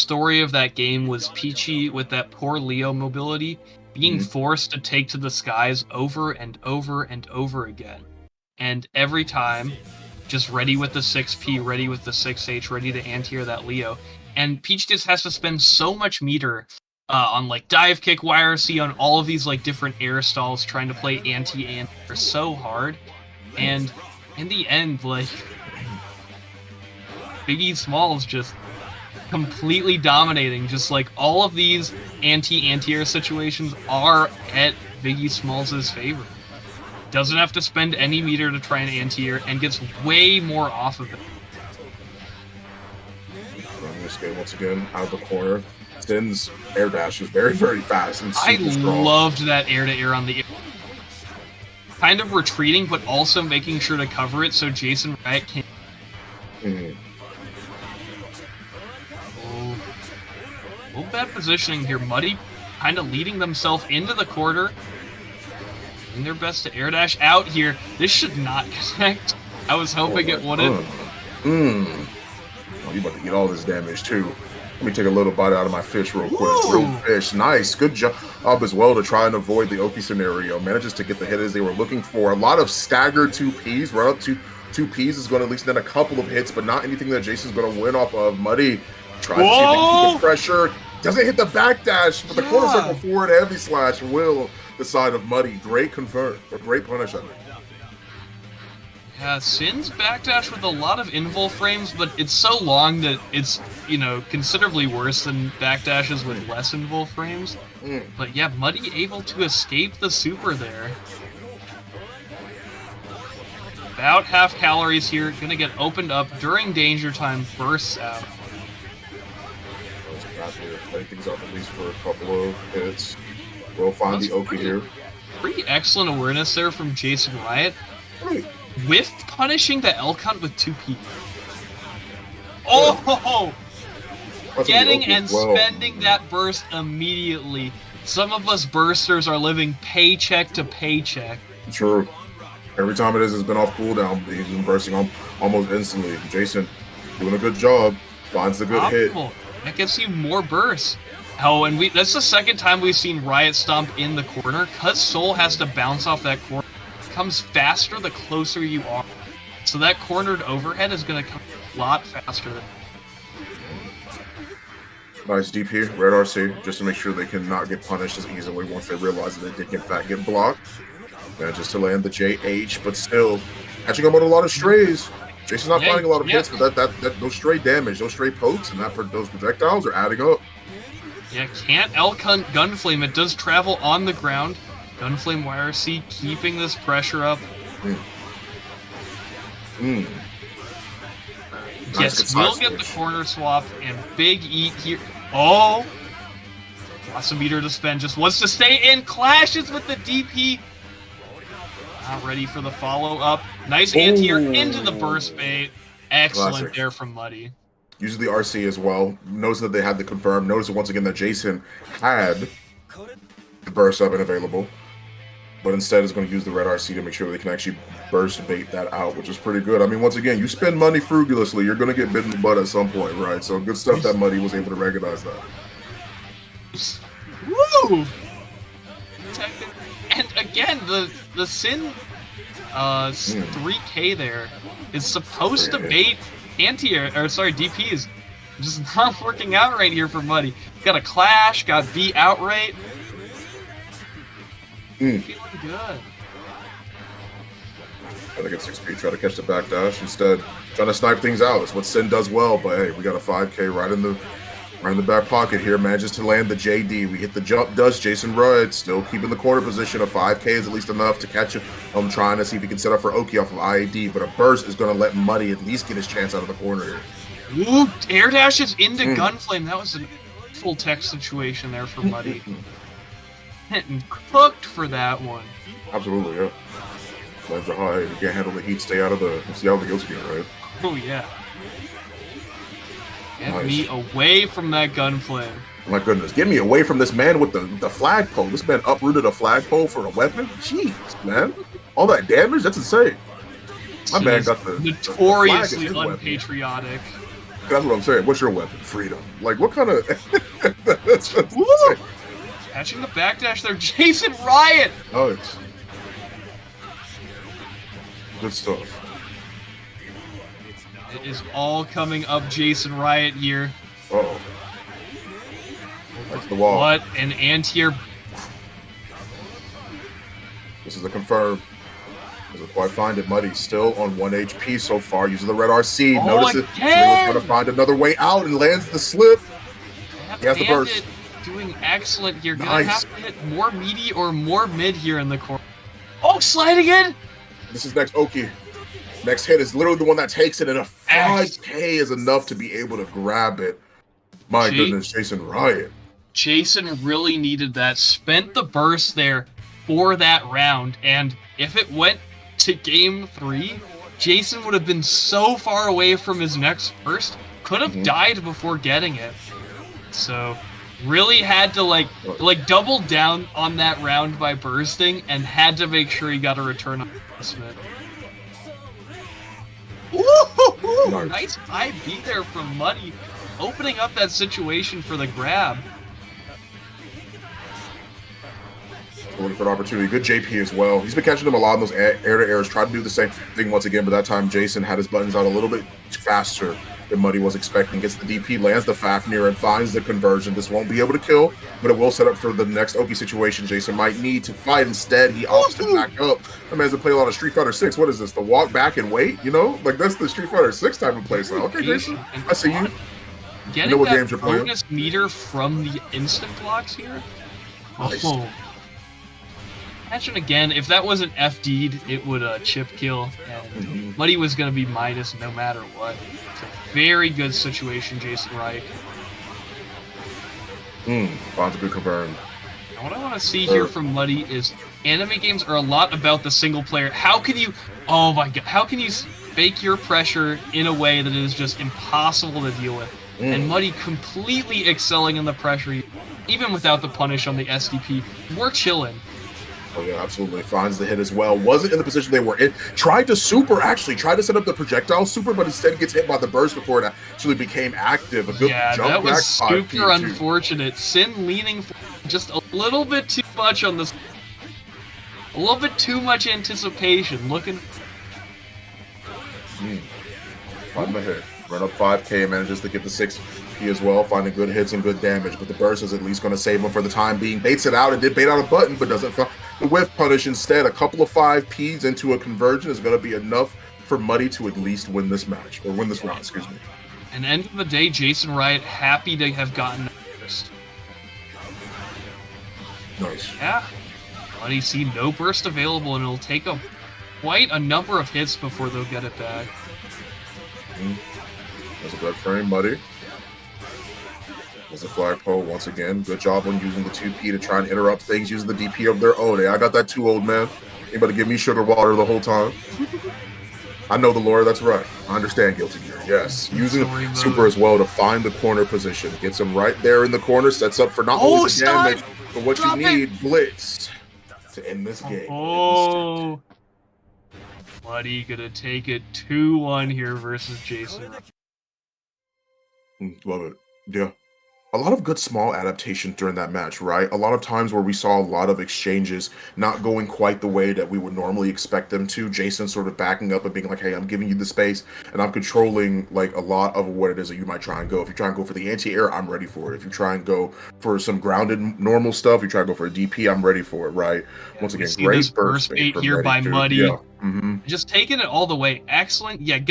story of that game was Peachy with that poor Leo mobility being forced to take to the skies over and over and over again. And every time, just ready with the 6P, ready with the 6H, ready to anti-air that Leo. And Peach just has to spend so much meter on like dive kick, YRC, on all of these like different air stalls trying to play anti-air so hard. And in the end, like, Biggie Smalls just completely dominating. Just like all of these anti-air situations are at Biggie Smalls' favor. Doesn't have to spend any meter to try and anti-air and gets way more off of it. This game once again out of the corner. Sin's air dash is very, very fast and I super strong. loved that air-to-air on the air. Kind of retreating, but also making sure to cover it so JasonRiot can... Oh, a little bad positioning here. Muddy kind of leading themselves into the corner. Doing their best to air dash out here. This should not connect. I was hoping it wouldn't. Oh, you about to get all this damage too. Let me take a little bite out of my fish real quick. Real fish, nice, good job as well to try and avoid the Oki scenario. Manages to get the hit as they were looking for. A lot of staggered 2Ps, right up to 2Ps is going to at least net a couple of hits, but not anything that Jason's going to win off of. Muddy tries to see if he can keep the pressure. Doesn't hit the backdash, but the corner circle forward heavy slash will the side of Muddy. Great convert, a great punish on it. Yeah, Sin's backdash with a lot of invul frames, but it's so long that it's, you know, considerably worse than backdashes with less invul frames. But yeah, Muddy able to escape the super there. About half calories here, gonna get opened up during danger time, bursts out. Play things up at least for a couple of hits. We'll find the Oki here. Pretty excellent awareness there from JasonRiot. With punishing the Elcunt with 2P. Oh! Getting and spending that burst immediately. Some of us bursters are living paycheck to paycheck. True. Every time it's been off cooldown, he's been bursting almost instantly. Jason doing a good job. Finds the good hit. That gets you more bursts. Oh, and that's the second time we've seen Riot stomp in the corner. Cuz Soul has to bounce off that corner. Comes faster the closer you are. So that cornered overhead is going to come a lot faster. Nice DP, red RC, just to make sure they cannot get punished as easily once they realize that they did in fact get blocked. And just to land the JH, but still catching up on a lot of strays. Jason's not finding a lot of hits, but those stray damage, those stray pokes, and those projectiles are adding up. Yeah, can't Elcunt Gunflame. It does travel on the ground. Gunflame YRC keeping this pressure up. Yes, we'll get the corner swap and big eat here. Oh! Lots of meter to spend. Just wants to stay in. Clashes with the DP. Not ready for the follow-up. Nice anti-air into the burst bait. Excellent there from Muddy. Uses the RC as well. Knows that they had the confirm. Notice once again that Jason had the burst up and available. But instead is going to use the red RC to make sure they can actually burst bait that out, which is pretty good. I mean, once again, you spend money frugalously, you're going to get bit in the butt at some point, right? So good stuff that Muddy was able to recognize that. Woo! And again, the Sin 3K there is supposed to bait DPs. Just not working out right here for Muddy. Got a clash, got beat outright. Feeling good. Try to get 6P, try to catch the backdash. Instead, trying to snipe things out. That's what Sin does well, but hey, we got a 5K right in the back pocket here. Manages to land the JD. We hit the jump, does JasonRiot, still keeping the corner position. A 5K is at least enough to catch him. I'm trying to see if he can set up for Oki off of IAD, but a burst is going to let Muddy at least get his chance out of the corner here. Ooh, air dashes into Gunflame. That was a full tech situation there for Muddy. Getting cooked for that one. Absolutely, yeah. Flames are high. You can't handle the heat. Stay out of the ghost gear, right? Oh yeah. Get me away from that Gunflame. My goodness, get me away from this man with the flagpole. This man uprooted a flagpole for a weapon. Jeez, man, all that damage—that's insane. My man got the notoriously unpatriotic. That's what I'm saying. What's your weapon? Freedom. Like, what kind of... that's Woo! Catching the backdash there, JasonRiot! Nice. Good stuff. It is all coming up JasonRiot here. Uh-oh. That's the wall. What an anti-air. This is a confirm. Doesn't quite find it. Muddy still on 1 HP so far. Uses the red RC. Oh, Notice it. Trying to find another way out and lands the slip. He has the burst. Doing excellent here. Nice. Gonna have to hit more meaty or more mid here in the corner. Oh, sliding in! This is next Oki. Next hit is literally the one that takes it, and a 5K is enough to be able to grab it. My goodness, JasonRiot. Jason really needed that. Spent the burst there for that round, and if it went to game 3, Jason would have been so far away from his next burst, could have died before getting it. So really had to like double down on that round by bursting, and had to make sure he got a return on investment. Ooh, nice IV there from Muddy, opening up that situation for the grab. Looking for an opportunity. Good JP as well. He's been catching them a lot in those air-to-airs. Tried to do the same thing once again, but that time Jason had his buttons out a little bit faster than Muddy was expecting. Gets the DP, lands the Fafnir, and finds the conversion. This won't be able to kill, but it will set up for the next Oki situation Jason might need to fight. Instead, he opts to back up. That man has to play a lot of Street Fighter 6. What is this? The walk back and wait? You know? Like, that's the Street Fighter 6 type of play style. Okay, Jason, I see you. Getting you know what that games you're playing. bonus meter from the instant blocks here. Nice. Oh. Imagine again, if that wasn't FD'd, it would chip kill, and Muddy was going to be minus no matter what. It's a very good situation, JasonRiot. Finds a good confirm. And what I want to see here from Muddy is, anime games are a lot about the single player. How can you, oh my god, how can you fake your pressure in a way that is just impossible to deal with? And Muddy completely excelling in the pressure, even without the punish on the SDP. We're chilling. Oh yeah, absolutely. Finds the hit as well. Wasn't in the position they were in. Tried to super, actually. Tried to set up the projectile super, but instead gets hit by the burst before it actually became active. A good jump that was back super unfortunate. Sin leaning just a little bit too much on this. A little bit too much anticipation. Looking. On the hit. Run up 5K, manages to get the 6P as well, finding good hits and good damage, but the burst is at least going to save him for the time being. Baits it out, and did bait out a button, but doesn't find the whiff punish. Instead, a couple of 5Ps into a conversion is going to be enough for Muddy to at least win this match, or win this round, excuse me. And end of the day, JasonRiot happy to have gotten first. Nice. Yeah. Muddy see no burst available, and it'll take quite a number of hits before they'll get it back. There's a good frame, Muddy. There's a flagpole once again. Good job on using the 2P to try and interrupt things, using the DP of their own. Hey, I got that too, old man. Anybody give me sugar water the whole time? I know the lore, that's right. I understand Guilty Gear, yes. Using super as well to find the corner position. Gets him right there in the corner, sets up for not only the damage, but what you need, blitz, to end this game. Oh. Muddy gonna take it 2-1 here versus Jason. Love it. Yeah. A lot of good small adaptations during that match, right? A lot of times where we saw a lot of exchanges not going quite the way that we would normally expect them to. Jason sort of backing up and being like, hey, I'm giving you the space and I'm controlling like a lot of what it is that you might try and go. If you try and go for the anti-air, I'm ready for it. If you try and go for some grounded normal stuff, you try and go for a DP, I'm ready for it, right? Once again, great burst bait here by Muddy. Yeah. Just taking it all the way. Excellent. Yeah.